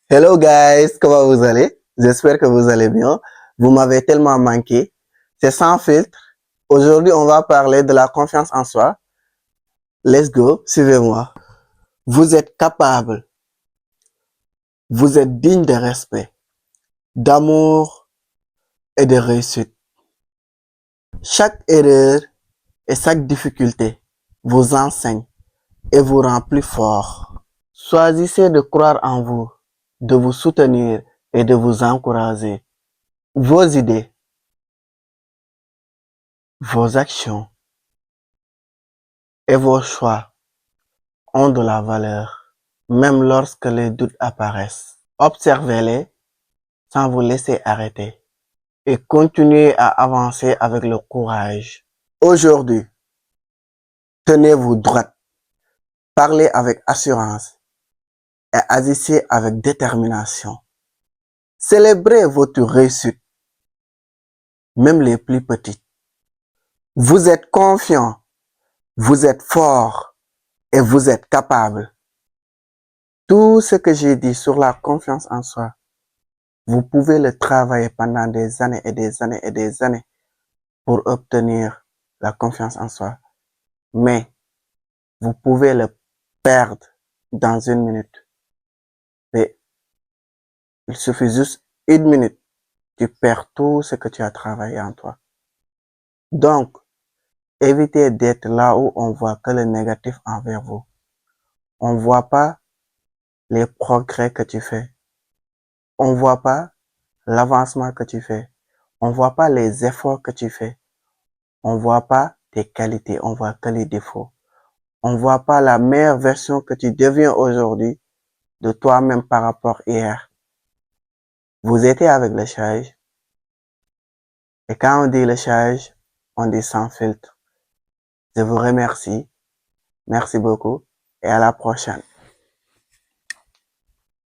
Hello guys, comment vous allez? J'espère que vous allez bien. Vous m'avez tellement manqué. C'est sans filtre. Aujourd'hui, on va parler de la confiance en soi. Let's go, suivez-moi. Vous êtes capable, vous êtes digne de respect, d'amour et de réussite. Chaque erreur et chaque difficulté vous enseigne et vous rend plus fort. Choisissez de croire en vous, de vous soutenir et de vous encourager. Vos idées, vos actions et vos choix ont de la valeur, même lorsque les doutes apparaissent. Observez-les sans vous laisser arrêter et continuez à avancer avec le courage. Aujourd'hui, tenez-vous droite, parlez avec assurance et agissez avec détermination. Célébrez votre réussite, même les plus petites. Vous êtes confiant, vous êtes fort et vous êtes capable. Tout ce que j'ai dit sur la confiance en soi, vous pouvez le travailler pendant des années et des années et des années pour obtenir la confiance en soi. Mais vous pouvez le perdre dans une minute. Et il suffit juste une minute, tu perds tout ce que tu as travaillé en toi. Donc, évitez d'être là où on voit que le négatif envers vous. On ne voit pas les progrès que tu fais. On ne voit pas l'avancement que tu fais. On ne voit pas les efforts que tu fais. On voit pas tes qualités, on voit que les défauts. On voit pas la meilleure version que tu deviens aujourd'hui de toi-même par rapport à hier. Vous étiez avec le charge. Et quand on dit le charge, on dit sans filtre. Je vous remercie. Merci beaucoup et à la prochaine.